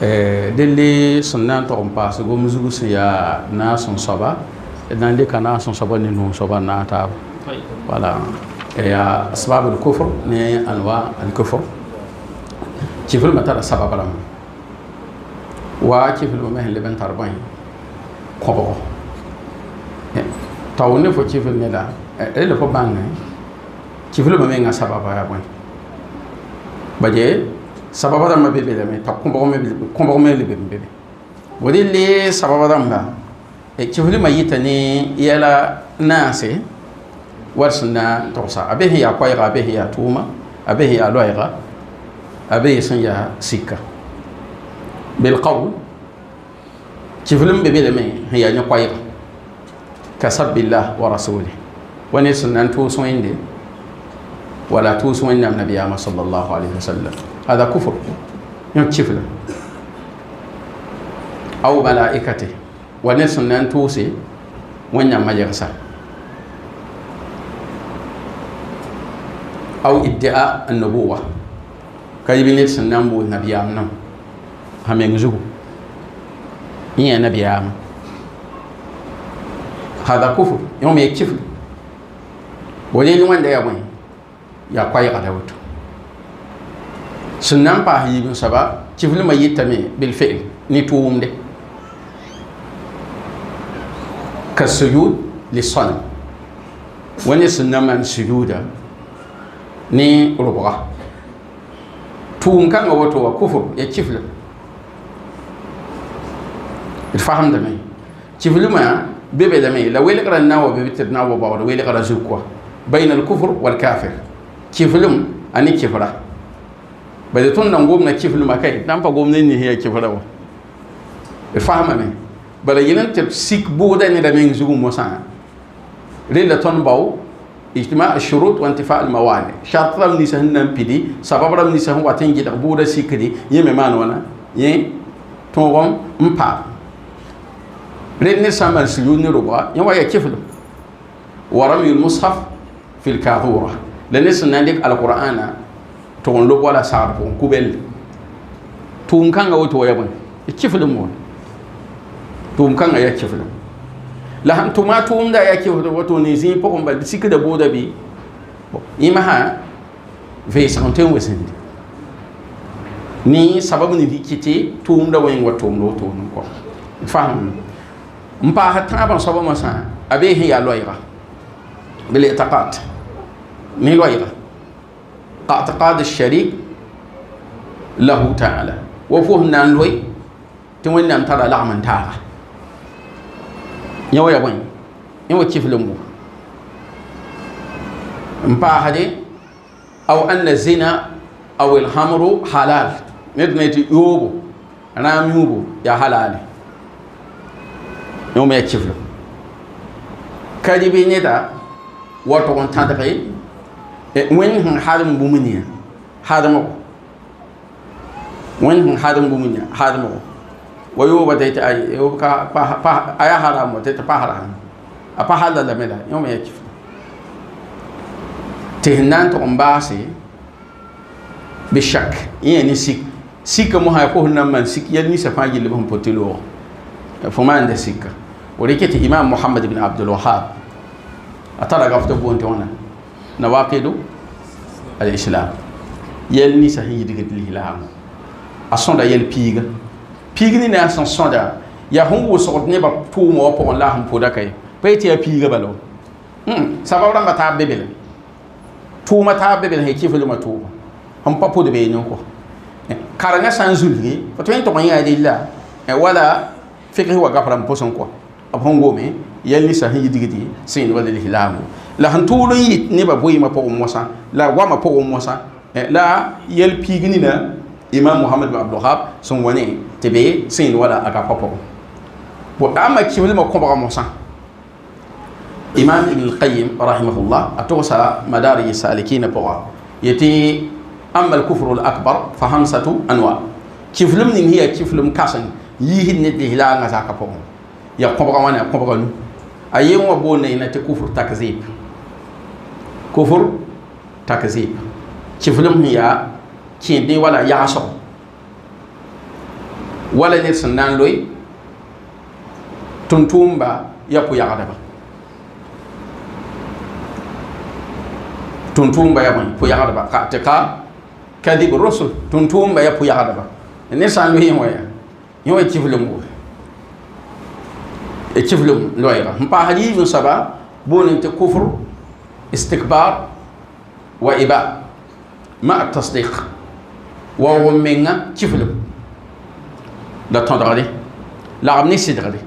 dele sunnan to pas go muzugu ya na son soba dan le kana son soba ni no soba na ta wala ya asbab al kufr ni anwa al kufr kiful mata sabab lam wa kiful ma hele ben tarban ko tawne fo kiful ne la ele fo bangay kiful ma me nga sababa ya bon baje sababa da ma bebe da me ta kumbo me le bebe wodi le sababa da ma kiful ma yita ni yala nase warsna tosa abehi ya kwayra abehi ya tuma abehi ya loyra abehi san ya sikka bil qawl kiful bebe da me ya nya kwayra kasabbillah wa rasulih wani sunan to so inde ولا توسوا إن النبي صلى الله عليه وسلم هذا كفر يكفر أو ملائكته ونسن أن توسي وإن ما يغسى أو ادعاء النبوة كي بنسن نمو النبي آمنا هم ينزغوا إيه النبي آمنا هذا كفر يوم يكفر ولين وين ده يوين ya kwaya kada wuto sunan pa yi saba kiful ma yitame bil fi'l ni tuumde ka sujud li sanam wani sunan man sujuda ni rubqa tuum kan wato wa kufur ya kiful faham da mai kiful ma bebe da mai la wele qara nawo bebe tirna wa ba wele qara zukwa bayna al kufr wal kafir kiflum ani kifra ba da tun nan gomna kiflum akai dan fa gomna ni ya kifra wa fahama me bala yinan te sik boda ni da men zugu mosa rila ton baw ijtima ashurut wa intifa al mawani shartam ni sahnam pidi sababram ni sahn watin gida boda sikri yeme man wana ye tongom mpa rin ni samal sujud ni ruba yawa ya kiflum waram al mushaf fi al kadhura لأن سنندك القرآن تقول له ولا صارفون كبل توم كان أو تويا بن كيف لمون توم كان يا كيف لم لا هم توما توم دا يا كيف وتونيزين بقوم بدسيك دا بودا بي إما في سنتين وسند ni sababu ni dikiti توم دا وين وتوم لو توم كو فهم مبا حتى بان سبب مسا أبيه يا لويرا بالاعتقاد ni loyra اعتقاد الشريك له تعالى وفهنا لوي تمنى ان ترى لعمن تارا يا وين يوا كيف لمو مبا هدي او ان الزنا او الخمر حلال ندنيتي يوبو رام يوبو يا حلال يوم يكيف له كدي نيتا وتو تانتقي وين هادم بومنيا هادم وين هادم بومنيا هادم ويو بديت اي يو با ايا حرام تيت با حرام ابا حلال ملا يوم يكف تهنان تقمباسي بالشك يعني سيك مو هيكون من سيك يلني سفاجي اللي بهم بوتيلو فما عنده سيك ولكن امام محمد بن عبد الوهاب اترى غفتو بونتي وانا نواقض الإسلام يلني سهي دغت الإسلام أصلا يل بيغ ني ناس صندا يا هم وسقط نبا توم او بون لا هم بودا كاي بيتي بيغ بالو سبب رام تا بيبل توما تا بيبل هي كيف لما تو هم بابو دبي نكو كارنا سانزولي فتوين تو يا دي لا ولا فكره هو غفرام بوسون كو اب هونغومي يلني سهي دغتي سين ولا الإسلام la hantulu yit ne ba boyima po mosa la wama po mosa la yel pigini na imam muhammad bin abdul wahhab son woni tebe sin wala aka popo bo amma kiwil ma ko ba mosa imam ibn al-qayyim rahimahullah atosa madari salikin po yati amma al-kufr al-akbar fa hamsatu anwa kiflum ni hiya kiflum kasan yihin ne de la nga zaka po ya ko ba wana ko ba nu ayen wa bo ne na te kufur takzib كفر تكذيب كفلم هي كين دي ولا يعصر wala ned sẽn na n loe tʋm-tʋʋmba ya pʋ-yagdba tʋm-tʋʋmba ya bõe pʋ-yagdba tɩ ka kadib rusul tʋm-tʋʋmba ya pʋ-yagdba ned sã n loe yẽ wã yaa yẽ wã kiflem wo kiflem loɛɛga n paasd yiib n soaba boone tɩ kufr istikbar wa iba ma tasdiq wa menga kiflem la tõdgde lagb ne sɩdgde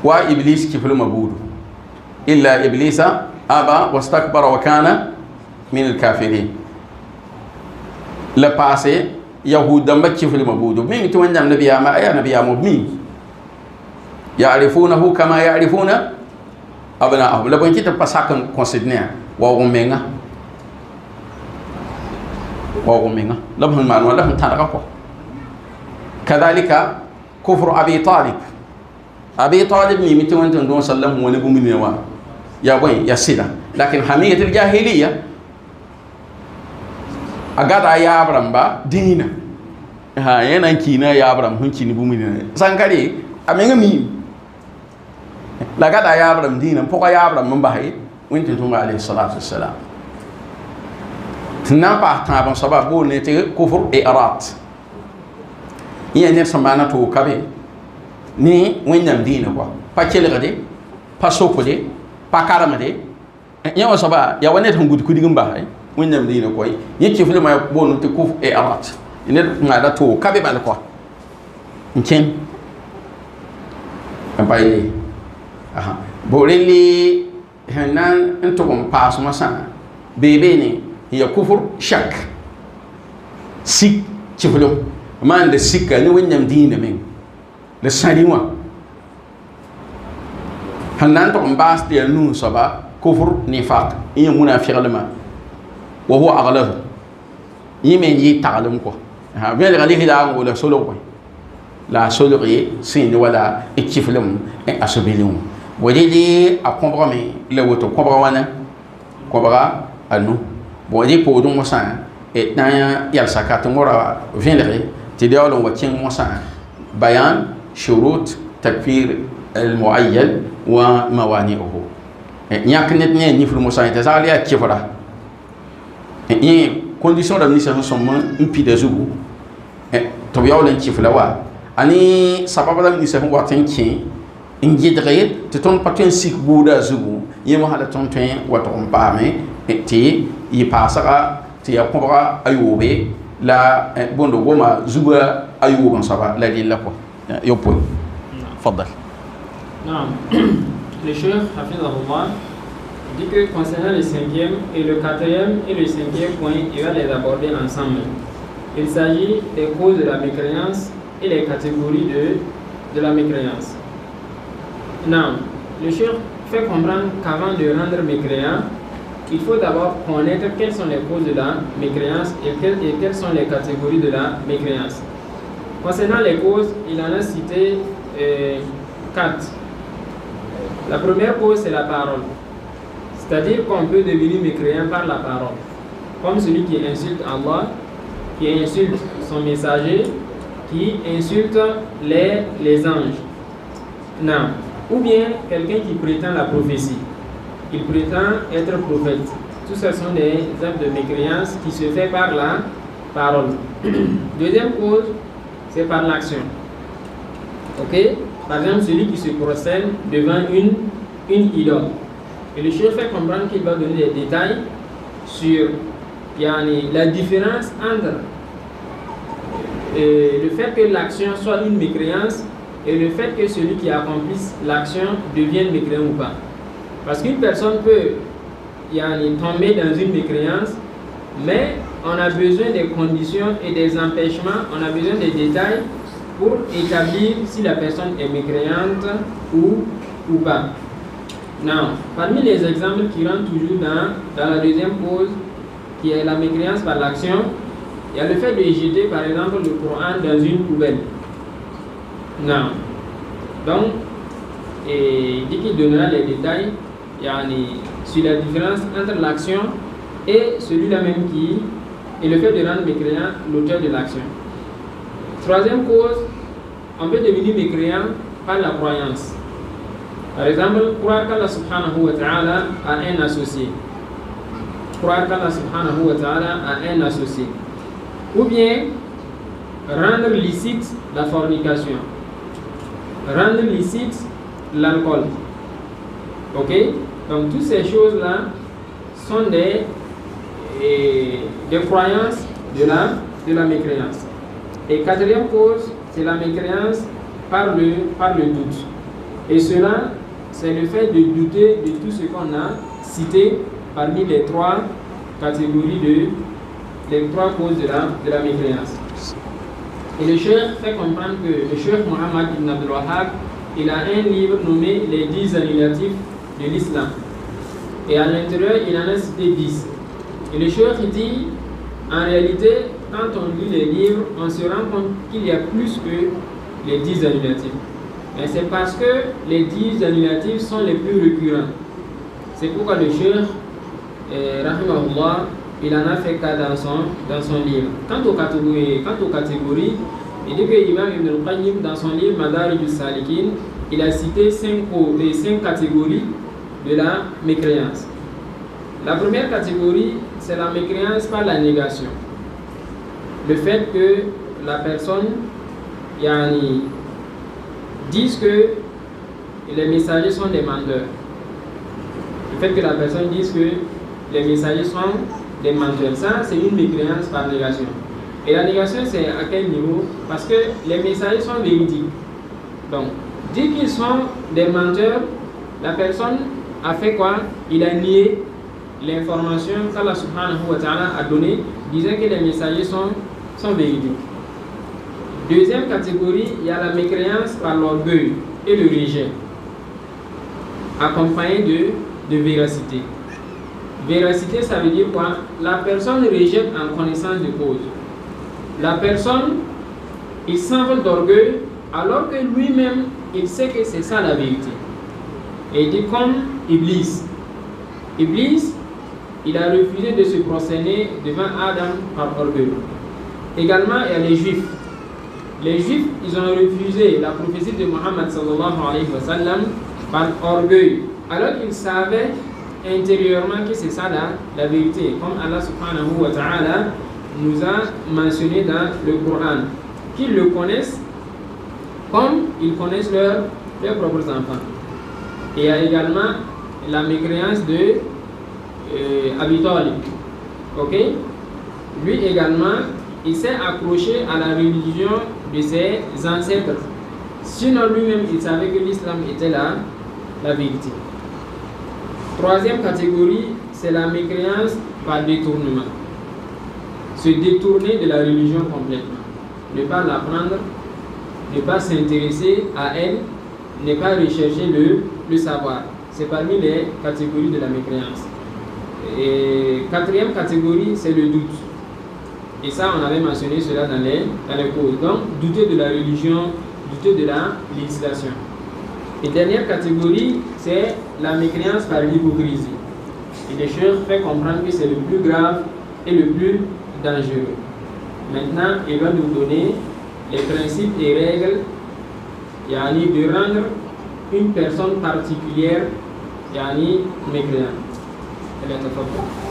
wa iblis kiflema buudu illa iblisa aba wastakbara wa kana min alkafirin la paase yahud dãmba kiflema buudu meng tɩ wẽnnaam nabiyaama a yaa nabiyaamo b mi ya'rifunahu kama ya'rifuna abna'ahum la bõe kɩ tɩ pa sak n kõsd ne wa menga la b sẽn maan wã la sẽn tãdga kɔ kadhalika kufru abi talib mime tɩ wẽn tɩ n dõog sallam wã ne bũmb nina wã ya bõe ya sɩda lakin hamiyat ljahiliya a gada a yaab rãmba dĩinã yẽ na n kiina a yaab rãmb sẽn ki ne bũmb nina sãnkare a menga miim la gada a yaab rãmb dĩinã pʋga yaab rãmb n bas ye wẽn tɩ tʋʋma alayhi salatu wasalam tɩ na n paas tãab n soaba bool ne tɩ kufr irat yẽ ned sẽn maana tʋʋg ka be ne wẽnnaam dĩinã kɔa pa kelgde pa sokde pa karemde yẽ wã soaba ya wa ned sẽn gud kudg n basa wẽnnaam dĩinã kɔa yẽ kiflmã boond tɩ kufr irat ned maana tʋʋg ka be bal kɔa n kẽn n pa ye boore le sẽn na n tʋg n paas mosã beebeene ya kufr shak sik kiflem maanda sika ne wẽnnaam dĩinã meng la sãri wã sẽn na n tʋg n baas tɩ yaa nuu soaba kufr nifaq n yẽ munafiglmã wa huwa aglabu yẽ me n yɩ taglem kɔ vẽlga lisda n wola solg la a solg ye sẽn wala kiflem a sobɩlẽ wã bõe a kõbgame la woto kõbga wãna kõbga a nu bõe poodẽ mosã na n yalsa ka tɩ mora vẽlge tɩ deool n wa kẽng mosã bayan shurut takfir almuayyan wa mawani'uhu yãk ned ne nifr mosã tɩ zagl yaa kɩfra yẽ condition rãmb ninsã sẽn sõm n pida zugu tɩ b yaool n kɩfla wa a ne sabab rãmb ninsã sẽn wat n kẽ n gɩdge tɩ tõnd pa tõe n sik buudã zugu yẽ mosã la tõnd tõe wa tʋg n paame tɩ yɩ paasga tɩ ya kõbga a yoobe la bõnd goma zugã a yoob n soaba la rɩlla kɔ yopoe fadal. Le cheikh Hafizahullah dit que concernant le 5e et le 4e et le 5e point, il va les aborder ensemble. Il s'agit des causes de la mécréance et les catégories de la mécréance. Non, le cheikh fait comprendre qu'avant de rendre mécréant, il faut d'abord connaître quelles sont les causes de la mécréance et quelles sont les catégories de la mécréance. Concernant les causes, il en a cité 4. La première cause, c'est la parole. C'est-à-dire qu'on peut devenir mécréant par la parole. Comme celui qui insulte Allah, qui insulte son messager, qui insulte les anges. Non. Ou bien quelqu'un qui prétend la prophétie. Il prétend être prophète. Tout ça sont des actes de mécréance qui se fait par la parole. Deuxième cause, c'est par l'action. Ok? Par exemple, celui qui se prosterne devant une idole. Et le chef fait comprendre qu'il va donner des détails sur la différence entre le fait que l'action soit une mécréance et le fait que celui qui accomplisse l'action devienne mécréant ou pas. Parce qu'une personne peut tomber dans une mécréance, mais on a besoin des conditions et des empêchements, on a besoin des détails pour établir si la personne est mécréante ou pas. Non. Parmi les exemples qui rentrent toujours dans la deuxième cause, qui est la mécréance par l'action, il y a le fait de jeter par exemple le Coran dans une poubelle. Non. Donc, il dit qu'il donnera les détails sur la différence entre l'action et celui-là même qui est le fait de rendre mécréant l'auteur de l'action. Troisième cause, on peut devenir mécréant par la croyance. Par exemple, croire qu'Allah subhanahu wa ta'ala a un associé. Croire qu'Allah subhanahu wa ta'ala a un associé. Ou bien rendre licite la fornication. Rendre licite l'alcool. Ok? Donc toutes ces choses-là sont des croyances de la mécréance. Et quatrième cause, c'est la mécréance par le doute. Et cela, c'est le fait de douter de tout ce qu'on a cité parmi les trois catégories les trois causes de la mécréance. Et le cheikh fait comprendre que le cheikh Mohammed ibn Abdul Wahhab, il a un livre nommé Les 10 annihilatifs de l'islam. Et à l'intérieur, il en a cité 10. Et le cheikh dit, en réalité, quand on lit les livres, on se rend compte qu'il y a plus que les 10 annulatifs. Mais c'est parce que les 10 annulatifs sont les plus récurrents. C'est pourquoi le cheikh, rahimahullah, il en a fait cas dans son livre. Quant aux catégories, il dit que l'imam Ibn al-Qayyim, dans son livre Madarij al-Salikin, il a cité 5 catégories de la mécréance. La première catégorie, c'est la mécréance par la négation. Le fait que la personne dise que les messagers sont des menteurs. Le fait que la personne dise que les messagers sont des menteurs, ça c'est une mécréance par négation. Et la négation, c'est à quel niveau? Parce que les messagers sont véridiques. Donc, dire qu'ils sont des menteurs, la personne a fait quoi? Il a nié l'information qu'Allah subhanahu wa ta'ala a donnée, disant que les messagers sont véridiques. Deuxième catégorie, il y a la mécréance par l'orgueil et le rejet, accompagné de véracité. Véracité, ça veut dire quoi? La personne rejette en connaissance de cause. La personne, il s'envole d'orgueil, alors que lui-même, il sait que c'est ça la vérité. Et il dit comme Iblis. Iblis, il a refusé de se prosterner devant Adam par orgueil. Également, il y a les Juifs. Les Juifs, ils ont refusé la prophétie de Mohammed sallallahu alayhi wa sallam par orgueil, alors qu'ils savaient intérieurement que c'est ça la vérité, comme Allah subhanahu wa ta'ala nous a mentionné dans le Coran, qu'ils le connaissent comme ils connaissent leurs propres enfants. Et il y a également la mécréance de Abi Talib. Ok? Lui également, il s'est accroché à la religion de ses ancêtres. Sinon lui-même, il savait que l'islam était la vérité. Troisième catégorie, c'est la mécréance par détournement. Se détourner de la religion complètement. Ne pas l'apprendre, ne pas s'intéresser à elle, ne pas rechercher le savoir. C'est parmi les catégories de la mécréance. Et quatrième catégorie, c'est le doute. Et ça, on avait mentionné cela dans les causes. Donc, douter de la religion, douter de la législation. Et dernière catégorie, c'est la mécréance par l'hypocrisie. Et le cheikh fait comprendre que c'est le plus grave et le plus dangereux. Maintenant, il va nous donner les principes et règles de rendre une personne particulière mécréante. Elle est